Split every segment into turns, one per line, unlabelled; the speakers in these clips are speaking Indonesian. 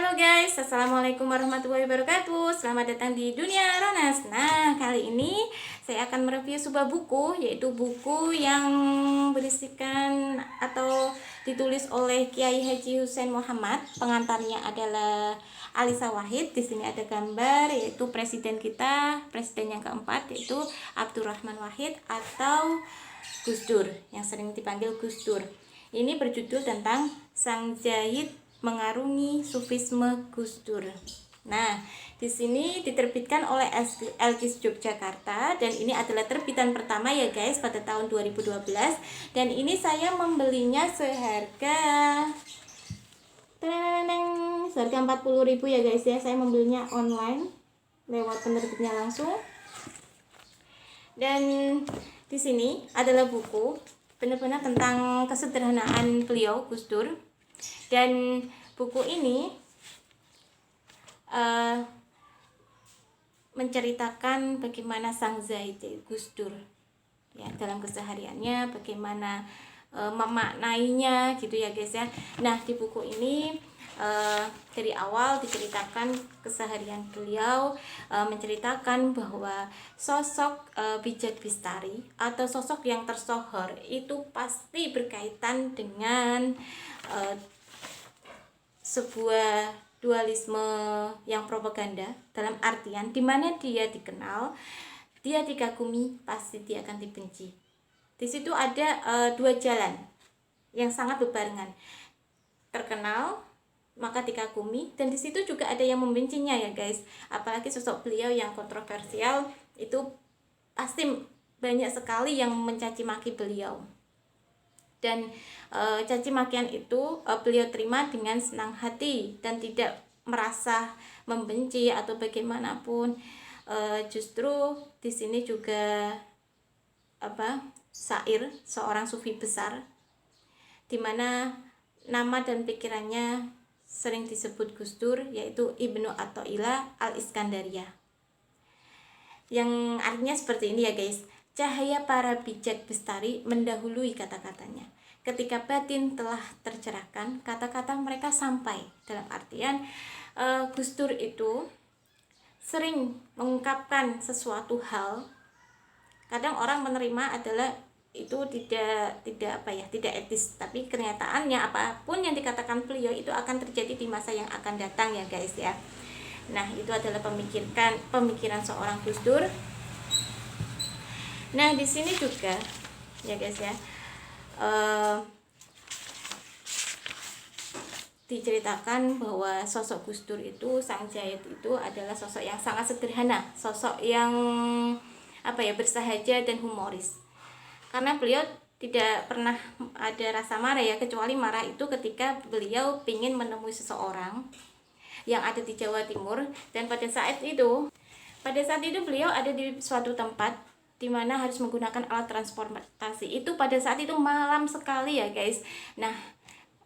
Halo guys, Assalamualaikum warahmatullahi wabarakatuh. Selamat datang di Dunia Ronas. Nah, kali ini saya akan mereview sebuah buku, yaitu buku yang berisikan atau ditulis oleh Kiai Haji Hussein Muhammad. Pengantarnya adalah Alisa Wahid. Di sini ada gambar, yaitu presiden kita, presiden yang keempat, yaitu Abdurrahman Wahid atau Gus Dur, yang sering dipanggil Gus Dur. Ini berjudul tentang Sang Zahid mengarungi Sufisme Gus Dur. Nah, di sini diterbitkan oleh Elkis Yogyakarta dan ini adalah terbitan pertama ya guys pada tahun 2012 dan ini saya membelinya seharga 40.000 ya guys ya. Saya membelinya online lewat penerbitnya langsung. Dan di sini adalah buku benar-benar tentang kesederhanaan beliau Gus Dur. Dan buku ini menceritakan bagaimana Sang Zahid Gus Dur ya dalam kesehariannya, bagaimana memaknainya gitu ya guys ya. Nah, di buku ini dari awal diceritakan keseharian beliau, menceritakan bahwa sosok Bijak Bistari atau sosok yang tersohor itu pasti berkaitan dengan sebuah dualisme yang propaganda, dalam artian dimana dia dikenal, dia dikagumi, pasti dia akan dibenci. Di situ ada dua jalan yang sangat berbarengan, terkenal maka dikagumi, dan di situ juga ada yang membencinya ya guys. Apalagi sosok beliau yang kontroversial itu pasti banyak sekali yang mencaci maki beliau. Dan caci makian itu beliau terima dengan senang hati dan tidak merasa membenci atau bagaimanapun. Justru di sini juga syair seorang sufi besar di mana nama dan pikirannya sering disebut Gus Dur, yaitu Ibnu Athaillah Al-Iskandariyah, yang artinya seperti ini ya guys. Cahaya para bijak bestari mendahului kata-katanya. Ketika batin telah tercerahkan, kata-kata mereka sampai. Dalam artian Gus Dur itu sering mengungkapkan sesuatu hal. Kadang orang menerima adalah itu tidak etis, tapi kenyataannya apapun yang dikatakan beliau itu akan terjadi di masa yang akan datang ya guys ya. Nah, itu adalah pemikiran seorang Gus Dur. Nah, di sini juga ya guys ya, diceritakan bahwa sosok Gus Dur itu, Sang Zahid itu adalah sosok yang sangat sederhana, sosok yang bersahaja dan humoris. Karena beliau tidak pernah ada rasa marah ya, kecuali marah itu ketika beliau ingin menemui seseorang yang ada di Jawa Timur, dan pada saat itu beliau ada di suatu tempat di mana harus menggunakan alat transportasi. Itu pada saat itu malam sekali ya guys. Nah,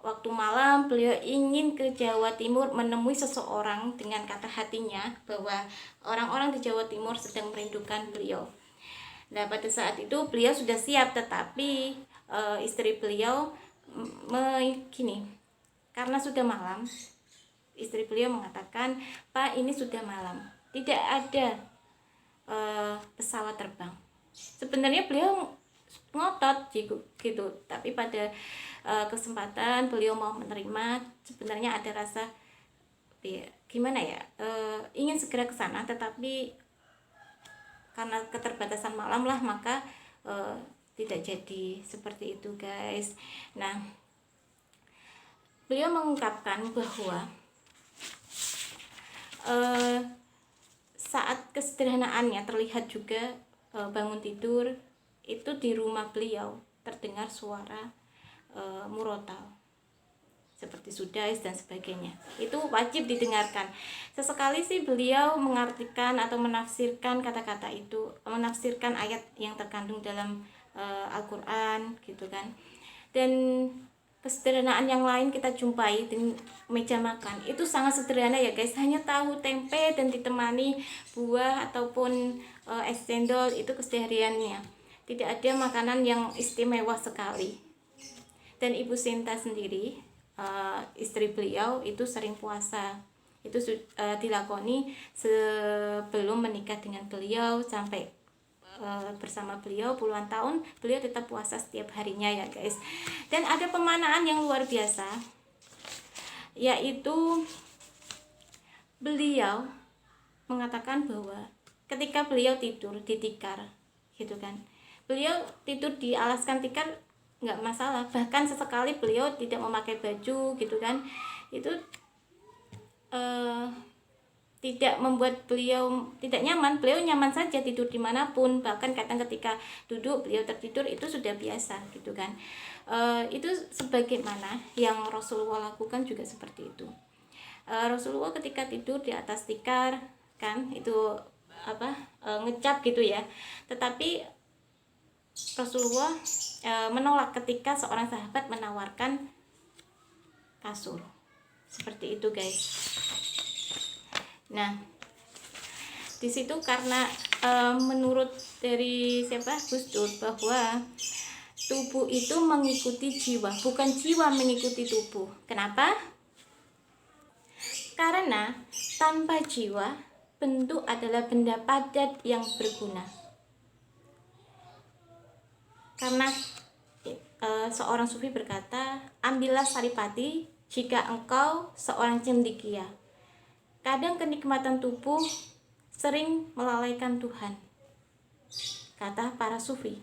waktu malam beliau ingin ke Jawa Timur menemui seseorang dengan kata hatinya bahwa orang-orang di Jawa Timur sedang merindukan beliau. Nah, pada saat itu beliau sudah siap, tetapi istri beliau karena sudah malam, istri beliau mengatakan, "Pak, ini sudah malam, tidak ada pesawat terbang." Sebenarnya beliau ngotot gitu, tapi pada kesempatan beliau mau menerima. Sebenarnya ada rasa ingin segera ke sana, tetapi karena keterbatasan malam lah, maka tidak jadi seperti itu guys. Nah, beliau mengungkapkan bahwa saat kesederhanaannya terlihat juga bangun tidur itu di rumah beliau terdengar suara murotal seperti sudais dan sebagainya. Itu wajib didengarkan. Sesekali sih beliau mengartikan atau menafsirkan kata-kata itu, menafsirkan ayat yang terkandung dalam Al-Quran gitu kan. Dan kesederhanaan yang lain kita jumpai di meja makan itu sangat sederhana ya guys, hanya tahu tempe dan ditemani buah ataupun es cendol. Itu kesehariannya, tidak ada makanan yang istimewa sekali. Dan Ibu Sinta sendiri, istri beliau itu sering puasa Itu dilakoni sebelum menikah dengan beliau, sampai bersama beliau puluhan tahun, beliau tetap puasa setiap harinya ya guys. Dan ada pemanaan yang luar biasa, yaitu beliau mengatakan bahwa ketika beliau tidur di tikar gitu kan, beliau tidur di alaskan tikar nggak masalah, bahkan sesekali beliau tidak memakai baju gitu kan, itu tidak membuat beliau tidak nyaman. Beliau nyaman saja tidur dimanapun, bahkan kadang ketika duduk beliau tertidur itu sudah biasa gitu kan. Itu sebagaimana yang Rasulullah lakukan juga seperti itu. Rasulullah ketika tidur di atas tikar kan, itu ngecap gitu ya, tetapi Rasulullah menolak ketika seorang sahabat menawarkan kasur seperti itu guys. Nah, di situ karena menurut dari Gus Dur bahwa tubuh itu mengikuti jiwa, bukan jiwa mengikuti tubuh. Kenapa? Karena tanpa jiwa, bentuk adalah benda padat yang berguna. Karena seorang sufi berkata, ambillah saripati jika engkau seorang cendekia. Kadang kenikmatan tubuh sering melalaikan Tuhan, kata para sufi.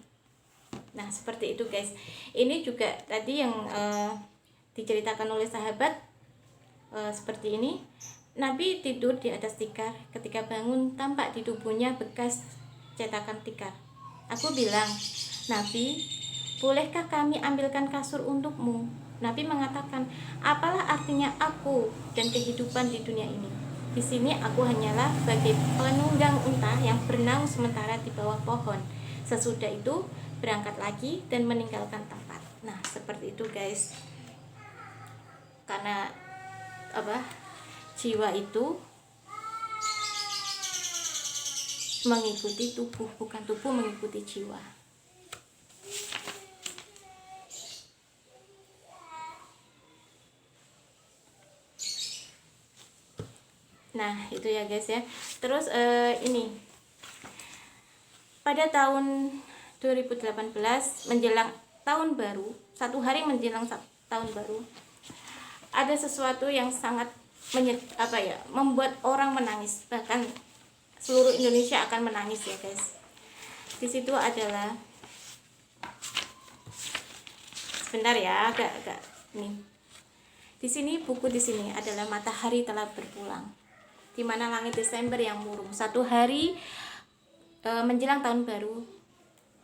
Nah seperti itu guys. Ini juga tadi yang diceritakan oleh sahabat seperti ini. Nabi tidur di atas tikar, ketika bangun tampak di tubuhnya bekas cetakan tikar. Aku bilang, Nabi, bolehkah kami ambilkan kasur untukmu? Nabi mengatakan, apalah artinya aku dan kehidupan di dunia ini? Di sini aku hanyalah sebagai penunggang unta yang berenang sementara di bawah pohon. Sesudah itu berangkat lagi dan meninggalkan tempat. Nah, seperti itu guys. Karena jiwa itu mengikuti tubuh, bukan tubuh mengikuti jiwa. Nah itu ya guys ya. Terus ini pada tahun 2018 menjelang tahun baru, satu hari menjelang tahun baru, ada sesuatu yang sangat membuat orang menangis, bahkan seluruh Indonesia akan menangis ya guys. Di situ adalah, sebentar ya, agak nih. Di sini buku di sini adalah matahari telah berpulang, di mana langit Desember yang murung. Satu hari menjelang tahun baru,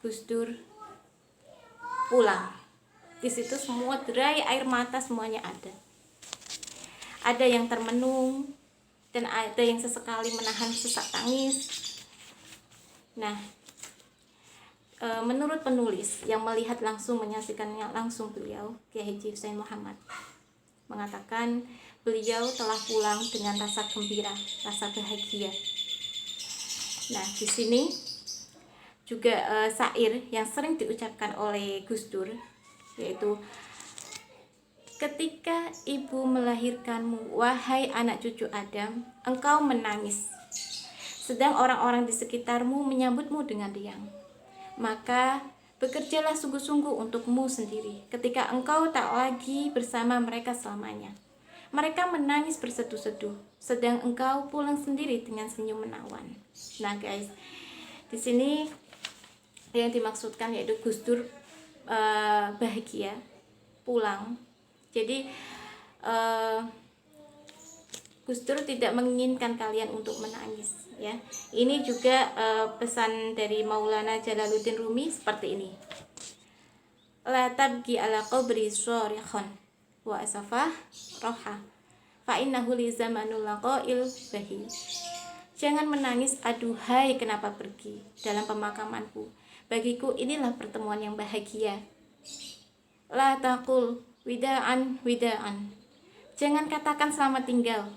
Gus Dur pulang. Di situ semua derai air mata semuanya ada. Ada yang termenung dan ada yang sesekali menahan sesak tangis. Nah, menurut penulis yang melihat langsung, menyaksikannya langsung, beliau Kiai Haji Hussein Muhammad mengatakan beliau telah pulang dengan rasa gembira, rasa bahagia. Nah, di sini juga syair yang sering diucapkan oleh Gus Dur, yaitu ketika ibu melahirkanmu, wahai anak cucu Adam, engkau menangis, sedang orang-orang di sekitarmu menyambutmu dengan riang. Maka bekerjalah sungguh-sungguh untukmu sendiri ketika engkau tak lagi bersama mereka selamanya. Mereka menangis berseduh-seduh, sedang engkau pulang sendiri dengan senyum menawan. Nah guys, di sini yang dimaksudkan yaitu Gus Dur bahagia pulang. Jadi Gus Dur tidak menginginkan kalian untuk menangis ya. Ini juga pesan dari Maulana Jalaluddin Rumi seperti ini. La tabgi ala qabri sharikhon wa asafah roha fa innahu li zamanul laqail bahi. Jangan menangis aduhai kenapa pergi dalam pemakamanku. Bagiku inilah pertemuan yang bahagia. La taqul wida'an wida'an. Jangan katakan selamat tinggal.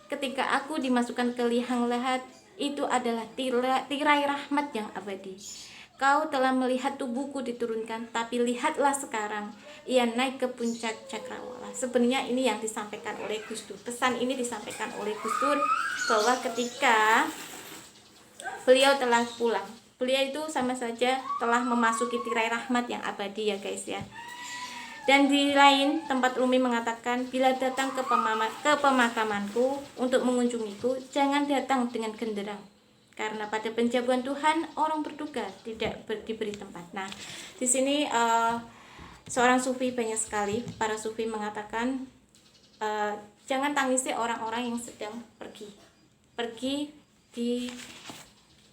Ketika aku dimasukkan ke liang lahat, itu adalah tirai rahmat yang abadi. Kau telah melihat tubuhku diturunkan, tapi lihatlah sekarang ia naik ke puncak cakrawala. Sebenarnya ini yang disampaikan oleh Gus Dur. Pesan ini disampaikan oleh Gus Dur bahwa ketika beliau telah pulang, beliau itu sama saja telah memasuki tirai rahmat yang abadi ya guys ya. Dan di lain tempat Umi mengatakan, bila datang ke pemakamanku untuk mengunjungiku, jangan datang dengan genderang, karena pada penjabuan Tuhan orang berduka tidak diberi tempat. Nah, di sini seorang sufi, banyak sekali para sufi mengatakan jangan tangisi orang-orang yang sedang pergi di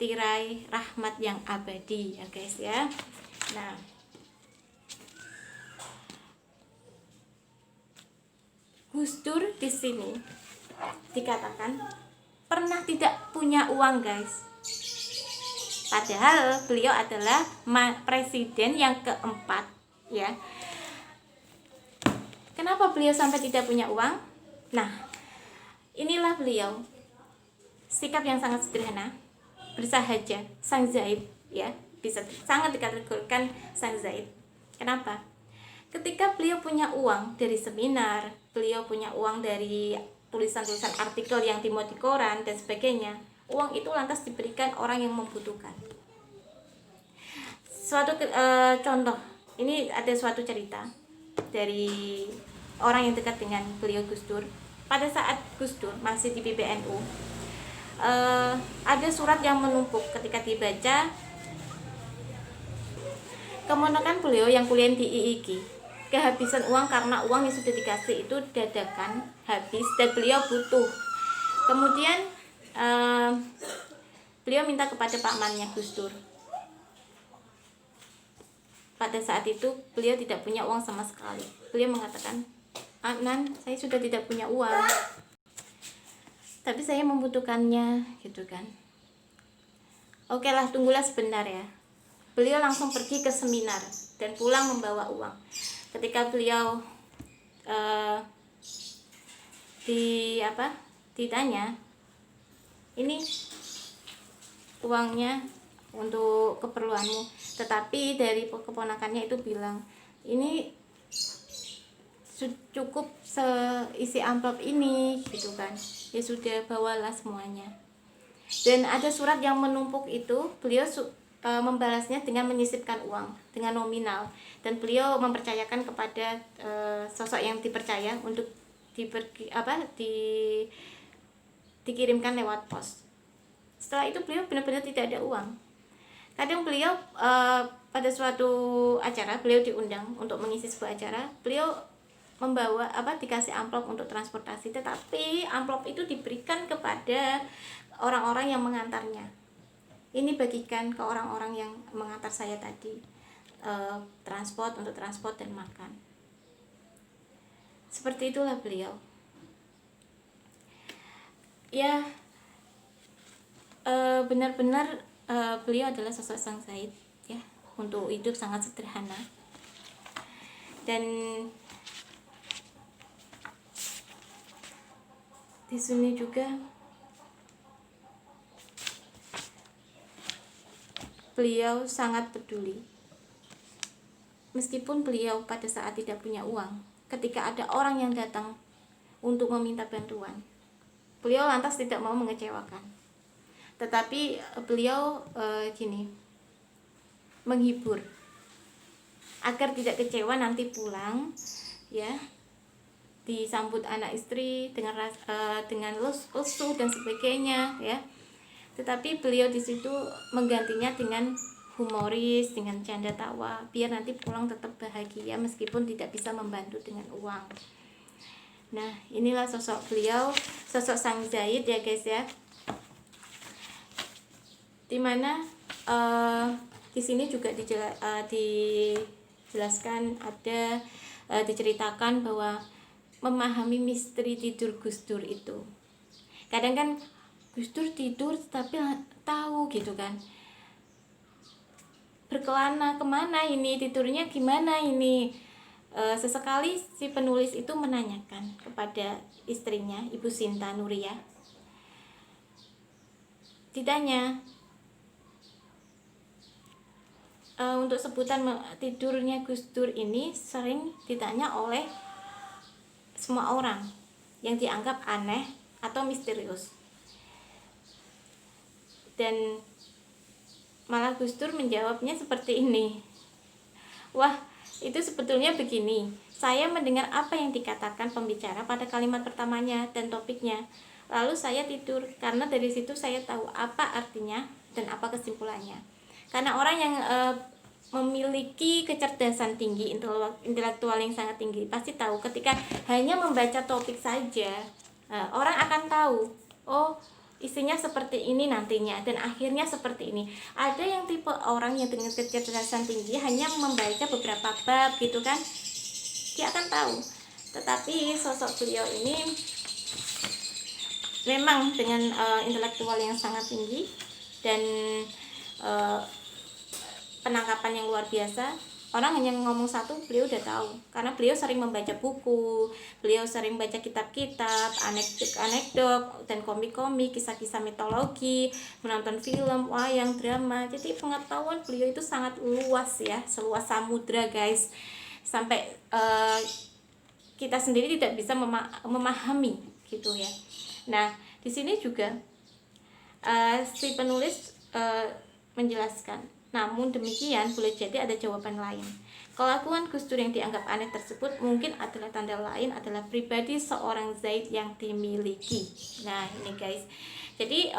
tirai rahmat yang abadi ya guys ya. Nah, Gus Dur di sini dikatakan pernah tidak punya uang guys. Padahal beliau adalah presiden yang keempat ya. Kenapa beliau sampai tidak punya uang? Nah, inilah beliau, sikap yang sangat sederhana, bersahaja, sang Zaid ya, bisa sangat dikategorikan sang Zaid. Kenapa? Ketika beliau punya uang dari seminar, beliau punya uang dari tulisan-tulisan artikel yang dimuat di koran dan sebagainya, uang itu lantas diberikan orang yang membutuhkan. Suatu contoh, ini ada suatu cerita dari orang yang dekat dengan beliau Gus Dur. Pada saat Gus Dur masih di PBNU, ada surat yang menumpuk. Ketika dibaca, keponakan beliau yang kuliah di IIG kehabisan uang karena uang yang sudah dikasih itu dadakan habis dan beliau butuh. Kemudian beliau minta kepada Pak Mannya Gus Dur. Pada saat itu beliau tidak punya uang sama sekali. Beliau mengatakan, "Nan, saya sudah tidak punya uang, tapi saya membutuhkannya," gitu kan. "Oke lah, tunggulah sebentar ya." Beliau langsung pergi ke seminar dan pulang membawa uang. Ketika beliau ditanya, "Ini uangnya untuk keperluanmu," tetapi dari keponakannya itu bilang, "Ini cukup seisi amplop ini," gitu kan. Ya sudah, bawalah semuanya. Dan ada surat yang menumpuk itu, beliau membalasnya dengan menyisipkan uang dengan nominal, dan beliau mempercayakan kepada sosok yang dipercaya untuk dikirimkan lewat pos. Setelah itu beliau benar-benar tidak ada uang. Kadang beliau pada suatu acara beliau diundang untuk mengisi sebuah acara, beliau membawa dikasih amplop untuk transportasi, tetapi amplop itu diberikan kepada orang-orang yang mengantarnya. Ini bagikan ke orang-orang yang mengantar saya tadi, transport dan makan. Seperti itulah beliau. Ya, benar-benar beliau adalah sosok sang Zaid ya, untuk hidup sangat sederhana. Dan di sini juga beliau sangat peduli. Meskipun beliau pada saat tidak punya uang, ketika ada orang yang datang untuk meminta bantuan, beliau lantas tidak mau mengecewakan. Tetapi beliau menghibur agar tidak kecewa nanti pulang ya, disambut anak istri dengan lesu dan sebagainya ya. Tetapi beliau di situ menggantinya dengan humoris, dengan canda tawa, biar nanti pulang tetap bahagia meskipun tidak bisa membantu dengan uang. Nah, inilah sosok beliau, sosok sang Zaid ya guys ya. Dimana di sini juga dijelaskan, diceritakan bahwa memahami misteri tidur Gus Dur itu. Kadang kan Gus Dur tidur tapi tahu gitu kan, berkelana kemana ini, tidurnya gimana ini. Sesekali si penulis itu menanyakan kepada istrinya, Ibu Sinta Nuria, ditanya, untuk sebutan tidurnya Gus Dur ini sering ditanya oleh semua orang yang dianggap aneh atau misterius. Dan malah Gus Dur menjawabnya seperti ini. Wah, itu sebetulnya begini. Saya mendengar apa yang dikatakan pembicara pada kalimat pertamanya dan topiknya. Lalu saya tidur karena dari situ saya tahu apa artinya dan apa kesimpulannya. Karena orang yang memiliki kecerdasan tinggi, intelektual yang sangat tinggi, pasti tahu ketika hanya membaca topik saja, orang akan tahu, oh isinya seperti ini nantinya dan akhirnya seperti ini. Ada yang tipe orang yang dengan kecerdasan tinggi hanya membaca beberapa bab gitu kan, dia akan tahu. Tetapi sosok beliau ini memang dengan intelektual yang sangat tinggi dan penangkapan yang luar biasa. Orang hanya ngomong satu, beliau udah tahu. Karena beliau sering membaca buku, beliau sering baca kitab-kitab, anekdot dan komik-komik, kisah-kisah mitologi, menonton film, wayang, drama. Jadi pengetahuan beliau itu sangat luas ya, seluas samudra guys. Sampai kita sendiri tidak bisa memahami gitu ya. Nah, di sini juga si penulis menjelaskan, namun demikian boleh jadi ada jawaban lain. Kelakuan Gus Dur yang dianggap aneh tersebut mungkin adalah tanda lain adalah pribadi seorang Zaid yang dimiliki. Nah, ini guys. Jadi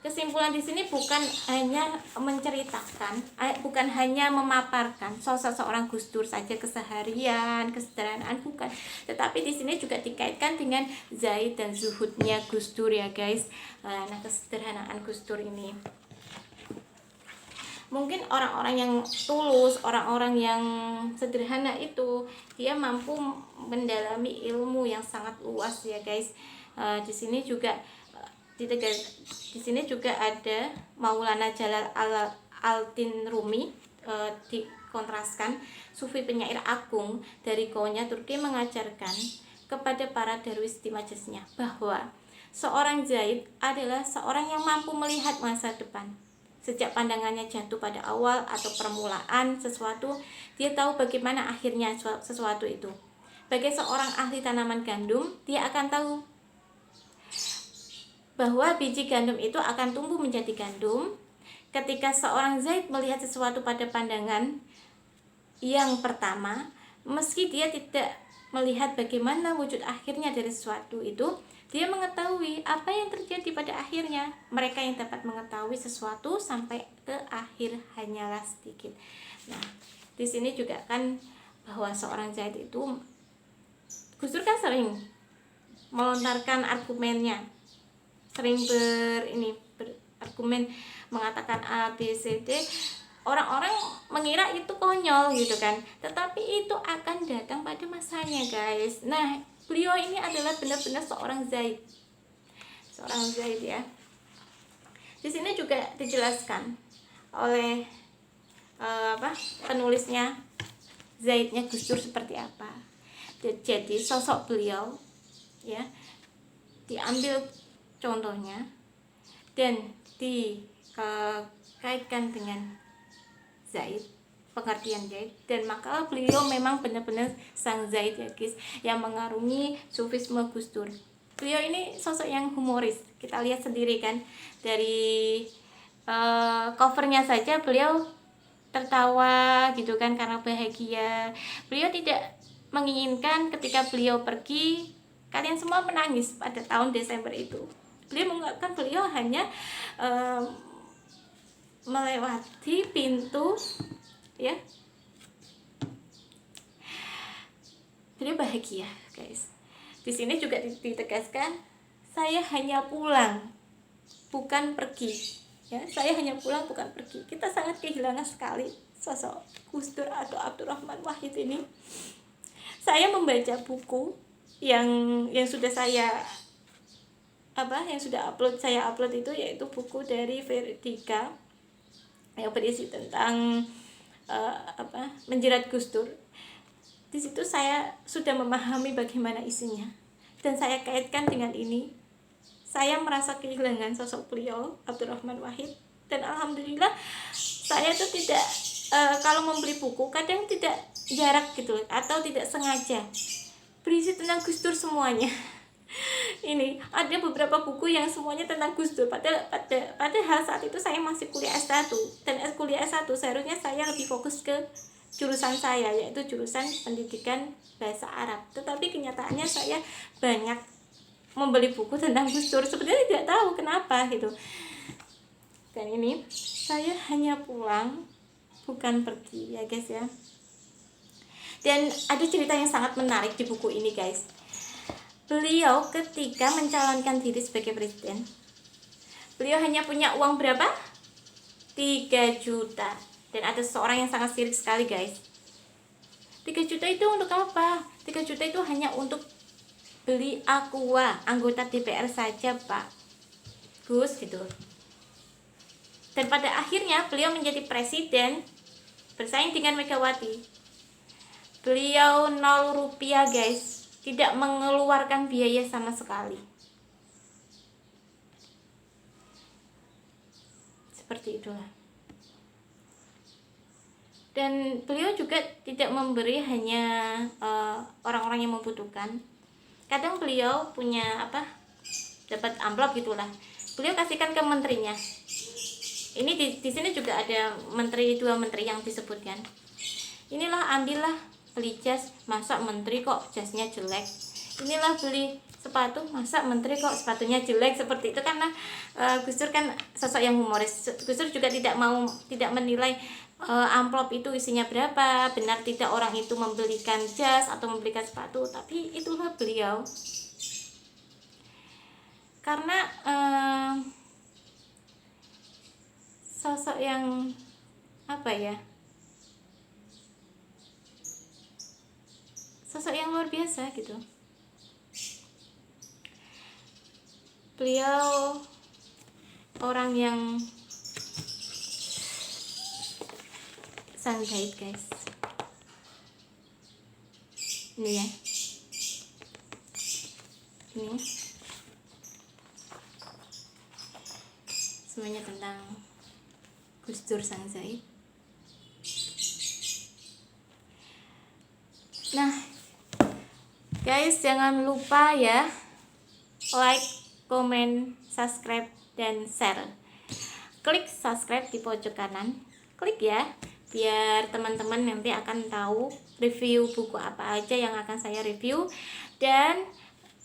kesimpulan di sini bukan hanya menceritakan, bukan hanya memaparkan sosok seorang Gus Dur saja keseharian, kesederhanaan, bukan. Tetapi di sini juga dikaitkan dengan Zaid dan zuhudnya Gus Dur ya guys. Nah, kesederhanaan Gus Dur ini. Mungkin orang-orang yang tulus, orang-orang yang sederhana itu dia mampu mendalami ilmu yang sangat luas ya guys. Di sini juga di sini juga ada Maulana Jalal Al-Din Rumi, dikontraskan sufi penyair agung dari Konya Turki mengajarkan kepada para darwis di majelisnya bahwa seorang Zaid adalah seorang yang mampu melihat masa depan. Sejak pandangannya jatuh pada awal atau permulaan sesuatu, dia tahu bagaimana akhirnya sesuatu itu. Bagi seorang ahli tanaman gandum, dia akan tahu bahwa biji gandum itu akan tumbuh menjadi gandum. Ketika seorang Zaid melihat sesuatu pada pandangan yang pertama, meski dia tidak melihat bagaimana wujud akhirnya dari sesuatu itu, dia mengetahui apa yang terjadi pada akhirnya. Mereka yang dapat mengetahui sesuatu sampai ke akhir hanyalah sedikit. Nah, di sini juga kan bahwa seorang Zaid itu, Gus Dur kan sering melontarkan argumennya, sering berargumen mengatakan A, B, C, D. Orang-orang mengira itu konyol gitu kan, tetapi itu akan datang pada masanya guys. Nah, beliau ini adalah benar-benar seorang Zaid ya. Di sini juga dijelaskan oleh penulisnya Zaidnya Gus Dur seperti apa. Jadi sosok beliau ya diambil contohnya dan dikaitkan dengan Zaid, pengertian Zaid, dan maka beliau memang benar-benar sang Zaid ya guys, yang mengarungi sufisme Gus Dur. Beliau ini sosok yang humoris, kita lihat sendiri kan dari covernya saja beliau tertawa gitu kan karena bahagia. Beliau tidak menginginkan ketika beliau pergi kalian semua menangis pada tahun Desember itu. Beliau mengatakan beliau hanya melewati pintu ya, beliau bahagia guys. Di sini juga ditegaskan saya hanya pulang bukan pergi ya, saya hanya pulang bukan pergi. Kita sangat kehilangan sekali sosok Gus Dur atau Abdurrahman Wahid ini. Saya membaca buku yang sudah saya upload itu, yaitu buku dari Verdika yang berisi tentang menjerat Gus Dur. Di situ saya sudah memahami bagaimana isinya dan saya kaitkan dengan ini. Saya merasa kehilangan sosok beliau Abdurrahman Wahid dan alhamdulillah saya itu tidak kalau membeli buku kadang tidak jarak gitu atau tidak sengaja berisi tentang Gus Dur semuanya. Ini ada beberapa buku yang semuanya tentang Gus Dur, padahal saat itu saya masih kuliah S1, dan kuliah S1 seharusnya saya lebih fokus ke jurusan saya, yaitu jurusan pendidikan bahasa Arab. Tetapi kenyataannya saya banyak membeli buku tentang Gus Dur, sebenarnya tidak tahu kenapa gitu. Dan ini saya hanya pulang, bukan pergi ya guys ya. Dan ada cerita yang sangat menarik di buku ini guys. Beliau ketika mencalonkan diri sebagai presiden, beliau hanya punya uang berapa? 3 juta. Dan ada seseorang yang sangat sirik sekali guys. 3 juta itu untuk apa? 3 juta itu hanya untuk beli Aqua, anggota DPR saja Pak Gus gitu. Dan pada akhirnya beliau menjadi presiden, bersaing dengan Megawati. Beliau 0 rupiah guys, tidak mengeluarkan biaya sama sekali. Seperti itulah. Dan beliau juga tidak memberi hanya orang-orang yang membutuhkan. Kadang beliau punya dapat amplop gitulah, beliau kasihkan ke menterinya. Ini di sini juga ada 2 menteri yang disebutkan. Inilah, ambillah, beli jas, masa menteri kok jasnya jelek. Inilah, beli sepatu, masa menteri kok sepatunya jelek. Seperti itu. Karena Gus Dur kan sosok yang humoris. Gus Dur juga tidak menilai amplop itu isinya berapa, benar tidak orang itu membelikan jas atau membelikan sepatu. Tapi itulah beliau. Karena sosok yang sosok yang luar biasa gitu. Beliau orang yang sang guide guys. Ini ya, ini semuanya tentang Gus Dur sang Zaid. Nah guys, jangan lupa ya, like, komen, subscribe, dan share. Klik subscribe di pojok kanan, klik ya, biar teman-teman nanti akan tahu review buku apa aja yang akan saya review. Dan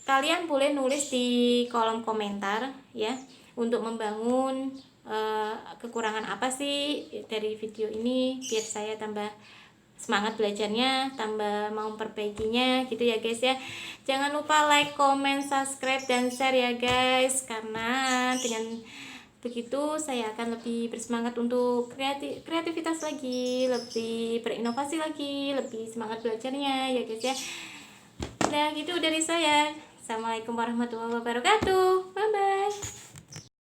kalian boleh nulis di kolom komentar ya, untuk membangun kekurangan apa sih dari video ini, biar saya tambah semangat belajarnya, tambah mau memperbaikinya gitu ya guys ya. Jangan lupa like, comment, subscribe, dan share ya guys, karena dengan begitu saya akan lebih bersemangat untuk kreativitas lagi, lebih berinovasi lagi, lebih semangat belajarnya ya guys ya. Nah gitu dari saya. Assalamualaikum warahmatullahi wabarakatuh. Bye bye.